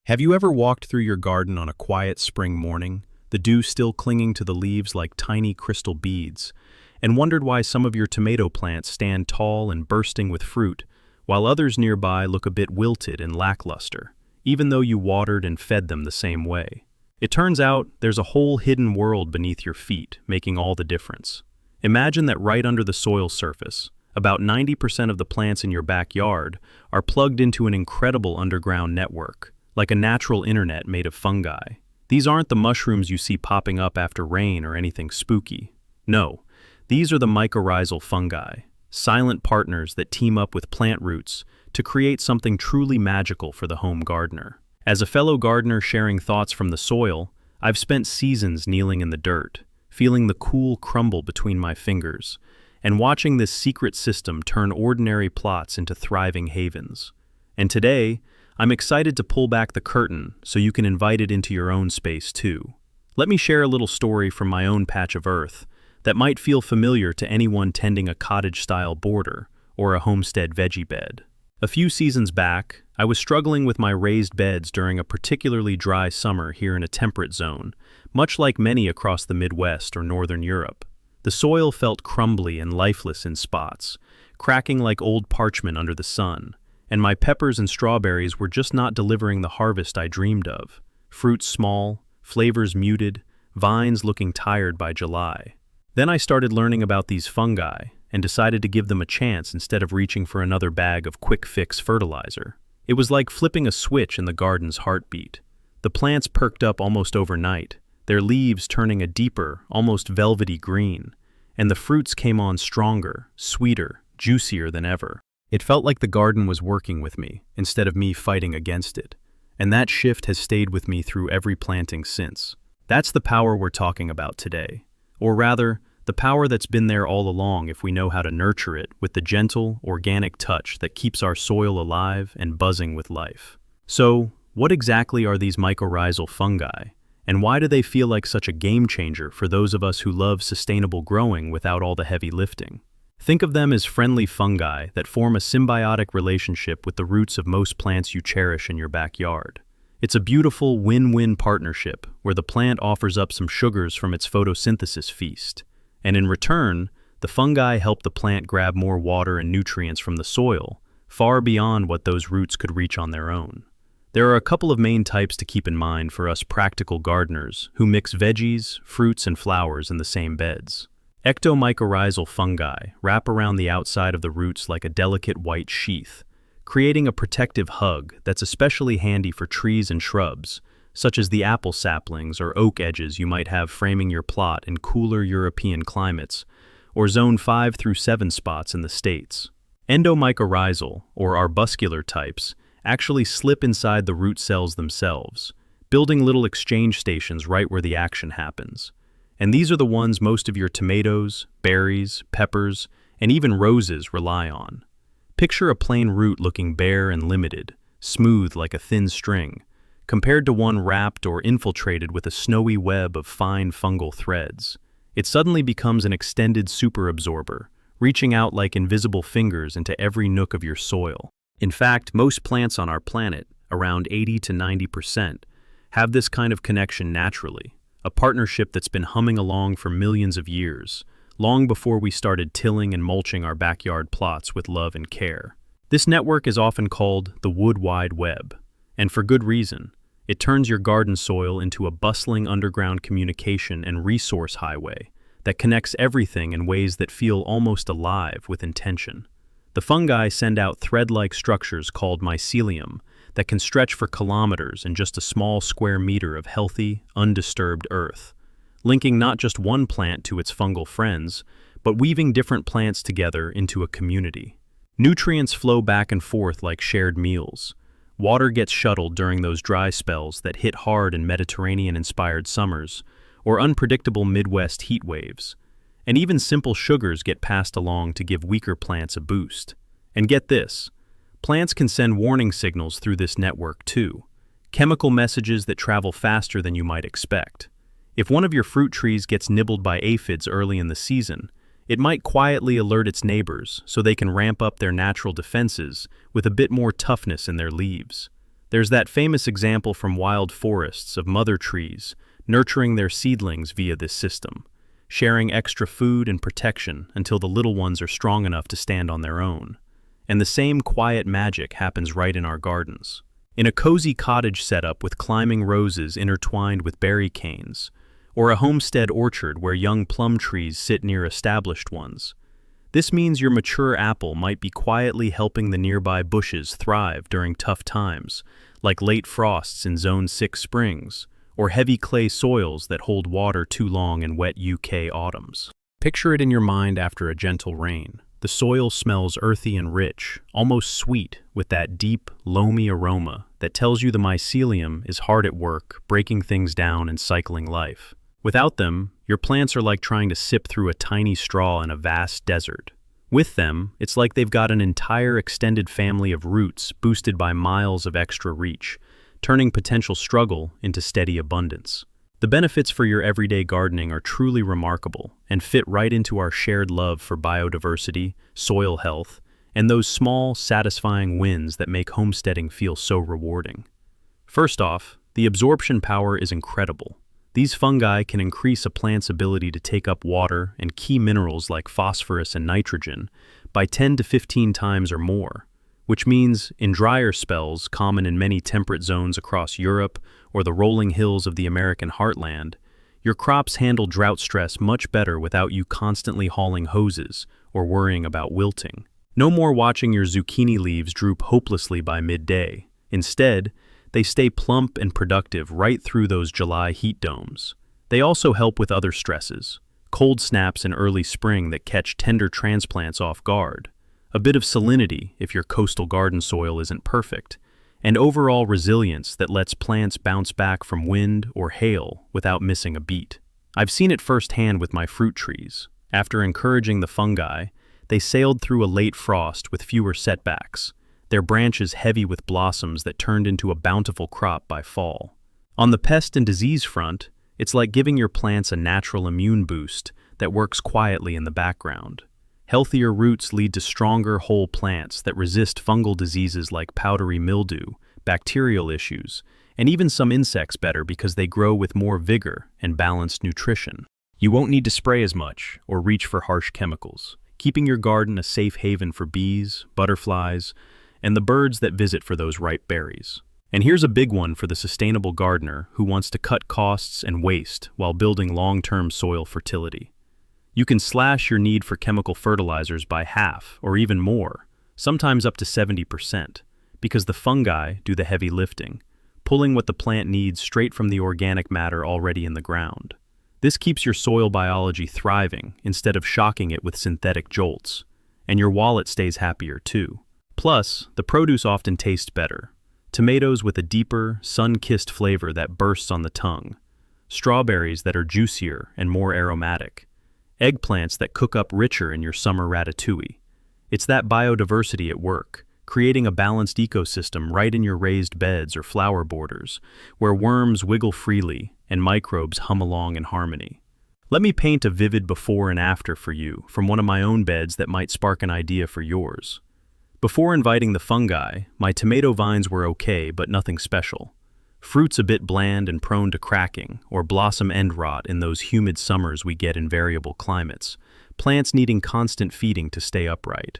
Have you ever walked through your garden on a quiet spring morning, the dew still clinging to the leaves like tiny crystal beads, and wondered why some of your tomato plants stand tall and bursting with fruit, while others nearby look a bit wilted and lackluster, even though you watered and fed them the same way? It turns out there's a whole hidden world beneath your feet, making all the difference. Imagine that right under the soil surface, about 90% of the plants in your backyard are plugged into an incredible underground network, like a natural internet made of fungi. These aren't the mushrooms you see popping up after rain or anything spooky. No, these are the mycorrhizal fungi, silent partners that team up with plant roots to create something truly magical for the home gardener. As a fellow gardener sharing thoughts from the soil, I've spent seasons kneeling in the dirt, feeling the cool crumble between my fingers, and watching this secret system turn ordinary plots into thriving havens. And today, I'm excited to pull back the curtain so you can invite it into your own space too. Let me share a little story from my own patch of earth that might feel familiar to anyone tending a cottage-style border or a homestead veggie bed. A few seasons back, I was struggling with my raised beds during a particularly dry summer here in a temperate zone, much like many across the Midwest or Northern Europe. The soil felt crumbly and lifeless in spots, cracking like old parchment under the sun, and my peppers and strawberries were just not delivering the harvest I dreamed of. Fruits small, flavors muted, vines looking tired by July. Then I started learning about these fungi and decided to give them a chance instead of reaching for another bag of quick-fix fertilizer. It was like flipping a switch in the garden's heartbeat. The plants perked up almost overnight, their leaves turning a deeper, almost velvety green, and the fruits came on stronger, sweeter, juicier than ever. It felt like the garden was working with me instead of me fighting against it, and that shift has stayed with me through every planting since. That's the power we're talking about today, or rather, the power that's been there all along if we know how to nurture it with the gentle, organic touch that keeps our soil alive and buzzing with life. So, what exactly are these mycorrhizal fungi, and why do they feel like such a game changer for those of us who love sustainable growing without all the heavy lifting? Think of them as friendly fungi that form a symbiotic relationship with the roots of most plants you cherish in your backyard. It's a beautiful win-win partnership where the plant offers up some sugars from its photosynthesis feast, and in return, the fungi help the plant grab more water and nutrients from the soil, far beyond what those roots could reach on their own. There are a couple of main types to keep in mind for us practical gardeners who mix veggies, fruits, and flowers in the same beds. Ectomycorrhizal fungi wrap around the outside of the roots like a delicate white sheath, creating a protective hug that's especially handy for trees and shrubs, such as the apple saplings or oak edges you might have framing your plot in cooler European climates, or zone 5 through 7 spots in the States. Endomycorrhizal, or arbuscular types, actually slip inside the root cells themselves, building little exchange stations right where the action happens. And these are the ones most of your tomatoes, berries, peppers, and even roses rely on. Picture a plain root looking bare and limited, smooth like a thin string, compared to one wrapped or infiltrated with a snowy web of fine fungal threads. It suddenly becomes an extended superabsorber, reaching out like invisible fingers into every nook of your soil. In fact, most plants on our planet, around 80 to 90%, have this kind of connection naturally, a partnership that's been humming along for millions of years, long before we started tilling and mulching our backyard plots with love and care. This network is often called the Wood Wide Web, and for good reason. It turns your garden soil into a bustling underground communication and resource highway that connects everything in ways that feel almost alive with intention. The fungi send out thread-like structures called mycelium that can stretch for kilometers in just a small square meter of healthy, undisturbed earth, linking not just one plant to its fungal friends, but weaving different plants together into a community. Nutrients flow back and forth like shared meals. Water gets shuttled during those dry spells that hit hard in Mediterranean-inspired summers, or unpredictable Midwest heat waves. And even simple sugars get passed along to give weaker plants a boost. And get this, plants can send warning signals through this network too, chemical messages that travel faster than you might expect. If one of your fruit trees gets nibbled by aphids early in the season, it might quietly alert its neighbors so they can ramp up their natural defenses with a bit more toughness in their leaves. There's that famous example from wild forests of mother trees nurturing their seedlings via this system, sharing extra food and protection until the little ones are strong enough to stand on their own. And the same quiet magic happens right in our gardens. In a cozy cottage setup with climbing roses intertwined with berry canes, or a homestead orchard where young plum trees sit near established ones. This means your mature apple might be quietly helping the nearby bushes thrive during tough times, like late frosts in Zone 6 springs, or heavy clay soils that hold water too long in wet UK autumns. Picture it in your mind after a gentle rain. The soil smells earthy and rich, almost sweet, with that deep, loamy aroma that tells you the mycelium is hard at work, breaking things down and cycling life. Without them, your plants are like trying to sip through a tiny straw in a vast desert. With them, it's like they've got an entire extended family of roots boosted by miles of extra reach, turning potential struggle into steady abundance. The benefits for your everyday gardening are truly remarkable and fit right into our shared love for biodiversity, soil health, and those small, satisfying wins that make homesteading feel so rewarding. First off, the absorption power is incredible. These fungi can increase a plant's ability to take up water and key minerals like phosphorus and nitrogen by 10 to 15 times or more, which means in drier spells common in many temperate zones across Europe or the rolling hills of the American heartland, your crops handle drought stress much better without you constantly hauling hoses or worrying about wilting. No more watching your zucchini leaves droop hopelessly by midday. Instead, they stay plump and productive right through those July heat domes. They also help with other stresses, cold snaps in early spring that catch tender transplants off guard, a bit of salinity if your coastal garden soil isn't perfect, and overall resilience that lets plants bounce back from wind or hail without missing a beat. I've seen it firsthand with my fruit trees. After encouraging the fungi, they sailed through a late frost with fewer setbacks, their branches heavy with blossoms that turned into a bountiful crop by fall. On the pest and disease front, it's like giving your plants a natural immune boost that works quietly in the background. Healthier roots lead to stronger whole plants that resist fungal diseases like powdery mildew, bacterial issues, and even some insects better because they grow with more vigor and balanced nutrition. You won't need to spray as much or reach for harsh chemicals, keeping your garden a safe haven for bees, butterflies, and the birds that visit for those ripe berries. And here's a big one for the sustainable gardener who wants to cut costs and waste while building long-term soil fertility. You can slash your need for chemical fertilizers by half or even more, sometimes up to 70%, because the fungi do the heavy lifting, pulling what the plant needs straight from the organic matter already in the ground. This keeps your soil biology thriving instead of shocking it with synthetic jolts, and your wallet stays happier too. Plus, the produce often tastes better. Tomatoes with a deeper, sun-kissed flavor that bursts on the tongue. Strawberries that are juicier and more aromatic. Eggplants that cook up richer in your summer ratatouille. It's that biodiversity at work, creating a balanced ecosystem right in your raised beds or flower borders, where worms wiggle freely and microbes hum along in harmony. Let me paint a vivid before and after for you from one of my own beds that might spark an idea for yours. Before inviting the fungi, my tomato vines were okay, but nothing special. Fruits a bit bland and prone to cracking, or blossom end rot in those humid summers we get in variable climates, plants needing constant feeding to stay upright.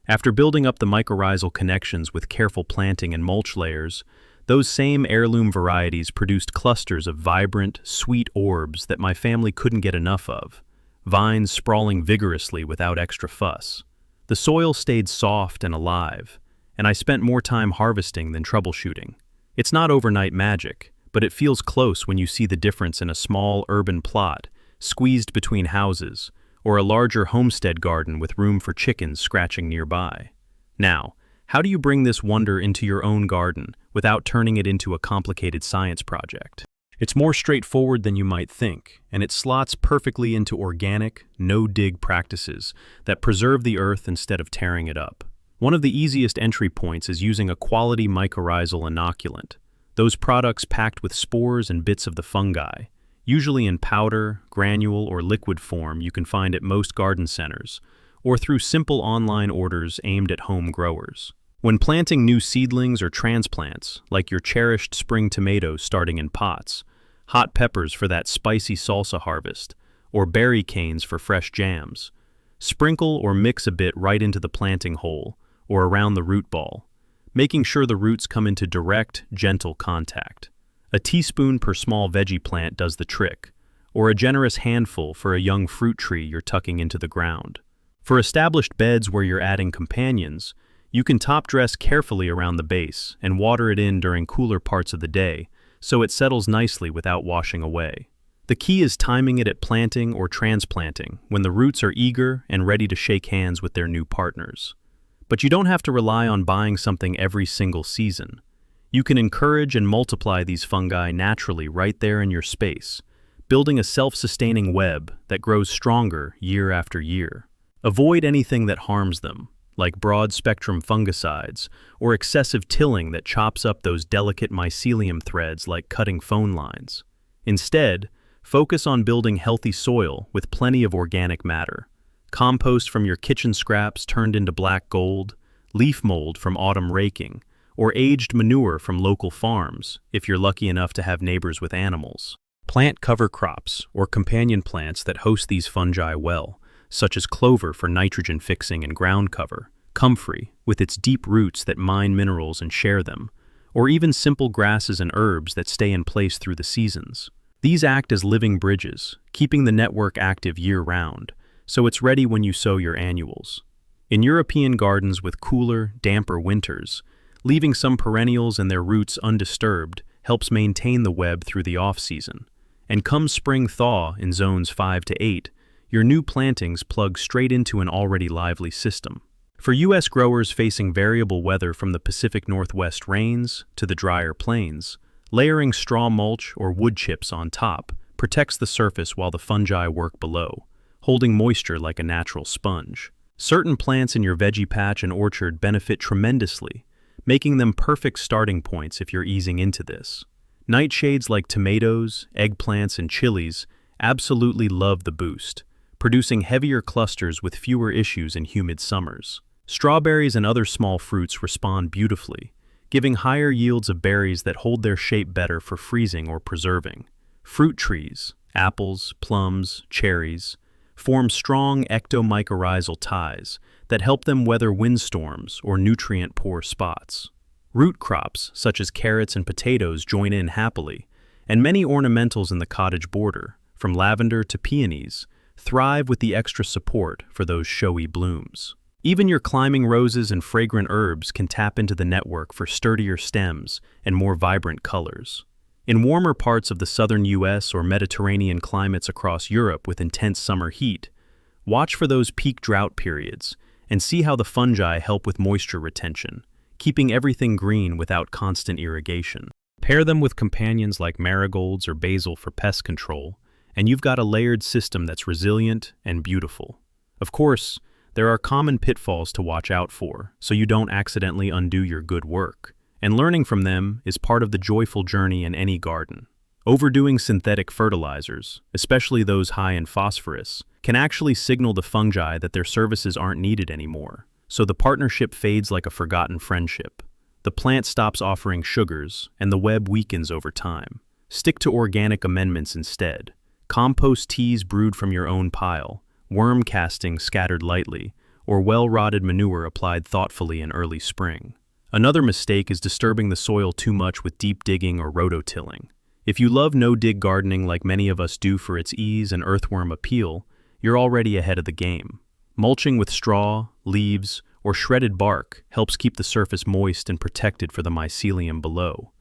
After building up the mycorrhizal connections with careful planting and mulch layers, those same heirloom varieties produced clusters of vibrant, sweet orbs that my family couldn't get enough of, vines sprawling vigorously without extra fuss. The soil stayed soft and alive, and I spent more time harvesting than troubleshooting. It's not overnight magic, but it feels close when you see the difference in a small urban plot, squeezed between houses, or a larger homestead garden with room for chickens scratching nearby. Now, how do you bring this wonder into your own garden without turning it into a complicated science project? It's more straightforward than you might think, and it slots perfectly into organic, no-dig practices that preserve the earth instead of tearing it up. One of the easiest entry points is using a quality mycorrhizal inoculant, those products packed with spores and bits of the fungi, usually in powder, granule, or liquid form you can find at most garden centers, or through simple online orders aimed at home growers. When planting new seedlings or transplants, like your cherished spring tomatoes starting in pots, hot peppers for that spicy salsa harvest, or berry canes for fresh jams, sprinkle or mix a bit right into the planting hole or around the root ball, making sure the roots come into direct, gentle contact. A teaspoon per small veggie plant does the trick, or a generous handful for a young fruit tree you're tucking into the ground. For established beds where you're adding companions, you can top dress carefully around the base and water it in during cooler parts of the day so it settles nicely without washing away. The key is timing it at planting or transplanting when the roots are eager and ready to shake hands with their new partners. But you don't have to rely on buying something every single season. You can encourage and multiply these fungi naturally right there in your space, building a self-sustaining web that grows stronger year after year. Avoid anything that harms them, like broad-spectrum fungicides or excessive tilling that chops up those delicate mycelium threads like cutting phone lines. Instead, focus on building healthy soil with plenty of organic matter. Compost from your kitchen scraps turned into black gold, leaf mold from autumn raking, or aged manure from local farms if you're lucky enough to have neighbors with animals. Plant cover crops, or companion plants that host these fungi well, such as clover for nitrogen fixing and ground cover, comfrey with its deep roots that mine minerals and share them, or even simple grasses and herbs that stay in place through the seasons. These act as living bridges, keeping the network active year-round, so it's ready when you sow your annuals. In European gardens with cooler, damper winters, leaving some perennials and their roots undisturbed helps maintain the web through the off-season. And come spring thaw in zones 5 to 8, your new plantings plug straight into an already lively system. For U.S. growers facing variable weather from the Pacific Northwest rains to the drier plains, layering straw mulch or wood chips on top protects the surface while the fungi work below, holding moisture like a natural sponge. Certain plants in your veggie patch and orchard benefit tremendously, making them perfect starting points if you're easing into this. Nightshades like tomatoes, eggplants, and chilies absolutely love the boost, producing heavier clusters with fewer issues in humid summers. Strawberries and other small fruits respond beautifully, giving higher yields of berries that hold their shape better for freezing or preserving. Fruit trees, apples, plums, cherries, form strong ectomycorrhizal ties that help them weather windstorms or nutrient-poor spots. Root crops, such as carrots and potatoes, join in happily, and many ornamentals in the cottage border, from lavender to peonies, thrive with the extra support for those showy blooms. Even your climbing roses and fragrant herbs can tap into the network for sturdier stems and more vibrant colors. In warmer parts of the southern U.S. or Mediterranean climates across Europe with intense summer heat, watch for those peak drought periods and see how the fungi help with moisture retention, keeping everything green without constant irrigation. Pair them with companions like marigolds or basil for pest control, and you've got a layered system that's resilient and beautiful. Of course, there are common pitfalls to watch out for, so you don't accidentally undo your good work. And learning from them is part of the joyful journey in any garden. Overdoing synthetic fertilizers, especially those high in phosphorus, can actually signal the fungi that their services aren't needed anymore, so the partnership fades like a forgotten friendship. The plant stops offering sugars, and the web weakens over time. Stick to organic amendments instead. Compost teas brewed from your own pile, worm castings scattered lightly, or well-rotted manure applied thoughtfully in early spring. Another mistake is disturbing the soil too much with deep digging or rototilling. If you love no-dig gardening like many of us do for its ease and earthworm appeal, you're already ahead of the game. Mulching with straw, leaves, or shredded bark helps keep the surface moist and protected for the mycelium below.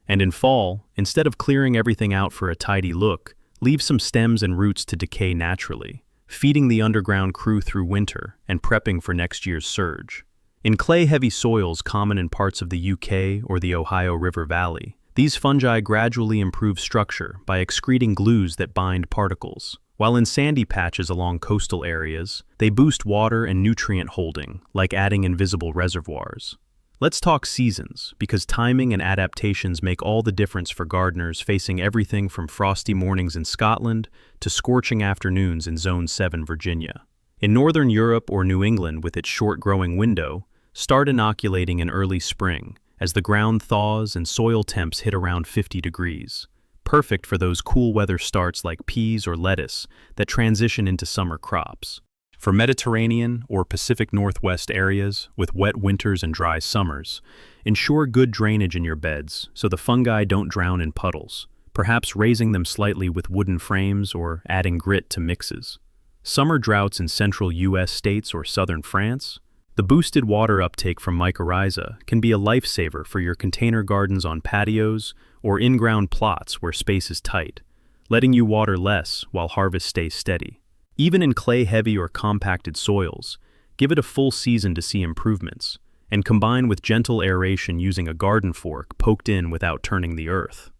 And in fall, instead of clearing everything out for a tidy look, leave some stems and roots to decay naturally, feeding the underground crew through winter and prepping for next year's surge. In clay-heavy soils common in parts of the UK or the Ohio River Valley, these fungi gradually improve structure by excreting glues that bind particles, while in sandy patches along coastal areas, they boost water and nutrient holding, like adding invisible reservoirs. Let's talk seasons, because timing and adaptations make all the difference for gardeners facing everything from frosty mornings in Scotland to scorching afternoons in Zone 7 Virginia. In Northern Europe or New England with its short growing window, Start inoculating in early spring, as the ground thaws and soil temps hit around 50 degrees. Perfect for those cool weather starts like peas or lettuce that transition into summer crops. For Mediterranean or Pacific Northwest areas with wet winters and dry summers, ensure good drainage in your beds so the fungi don't drown in puddles, perhaps raising them slightly with wooden frames or adding grit to mixes. Summer droughts in central U.S. states or southern France? The boosted water uptake from mycorrhiza can be a lifesaver for your container gardens on patios or in-ground plots where space is tight, letting you water less while harvest stays steady. Even in clay-heavy or compacted soils, give it a full season to see improvements, and combine with gentle aeration using a garden fork poked in without turning the earth.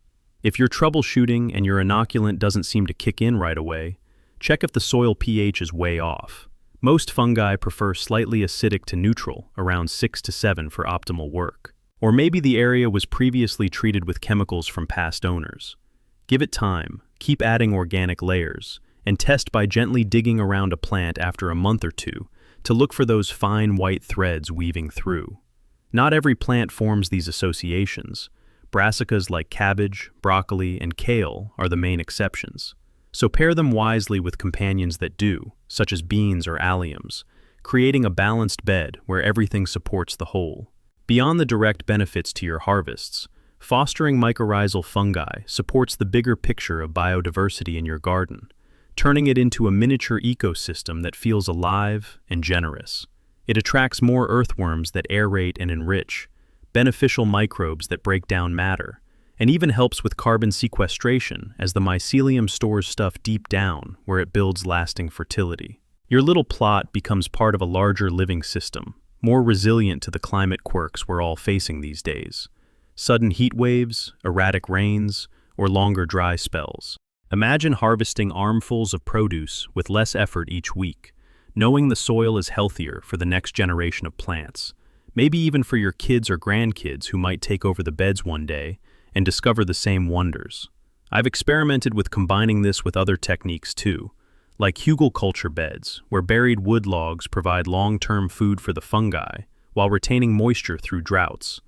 If you're troubleshooting and your inoculant doesn't seem to kick in right away, check if the soil pH is way off. Most fungi prefer slightly acidic to neutral, around 6 to 7 for optimal work. Or maybe the area was previously treated with chemicals from past owners. Give it time, keep adding organic layers, and test by gently digging around a plant after a month or two to look for those fine white threads weaving through. Not every plant forms these associations. Brassicas like cabbage, broccoli, and kale are the main exceptions. So pair them wisely with companions that do, such as beans or alliums, creating a balanced bed where everything supports the whole. Beyond the direct benefits to your harvests, fostering mycorrhizal fungi supports the bigger picture of biodiversity in your garden, turning it into a miniature ecosystem that feels alive and generous. It attracts more earthworms that aerate and enrich, beneficial microbes that break down matter, and even helps with carbon sequestration as the mycelium stores stuff deep down where it builds lasting fertility. Your little plot becomes part of a larger living system, more resilient to the climate quirks we're all facing these days. Sudden heat waves, erratic rains, or longer dry spells. Imagine harvesting armfuls of produce with less effort each week, knowing the soil is healthier for the next generation of plants, maybe even for your kids or grandkids who might take over the beds one day and discover the same wonders. I've experimented with combining this with other techniques too, like hugelkultur beds, where buried wood logs provide long-term food for the fungi while retaining moisture through droughts,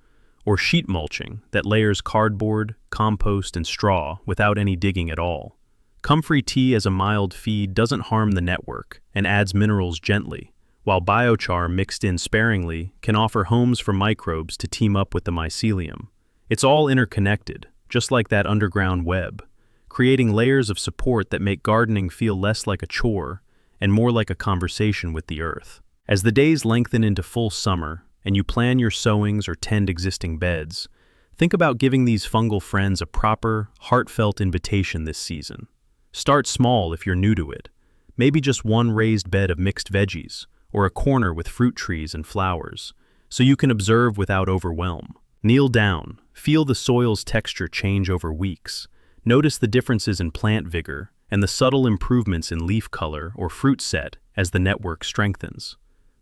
or sheet mulching that layers cardboard, compost, and straw without any digging at all. Comfrey tea as a mild feed doesn't harm the network and adds minerals gently, while biochar mixed in sparingly can offer homes for microbes to team up with the mycelium. It's all interconnected, just like that underground web, creating layers of support that make gardening feel less like a chore and more like a conversation with the earth. As the days lengthen into full summer and you plan your sowings or tend existing beds, think about giving these fungal friends a proper, heartfelt invitation this season. Start small if you're new to it. Maybe just one raised bed of mixed veggies, or a corner with fruit trees and flowers, so you can observe without overwhelm. Kneel down, feel the soil's texture change over weeks. Notice the differences in plant vigor and the subtle improvements in leaf color or fruit set as the network strengthens.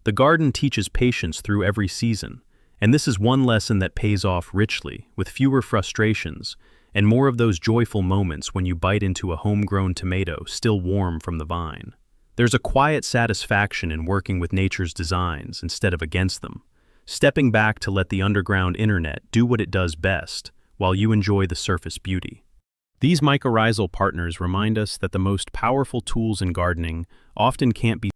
The garden teaches patience through every season, and this is one lesson that pays off richly, with fewer frustrations and more of those joyful moments when you bite into a homegrown tomato still warm from the vine. There's a quiet satisfaction in working with nature's designs instead of against them, stepping back to let the underground internet do what it does best while you enjoy the surface beauty. These mycorrhizal partners remind us that the most powerful tools in gardening often can't be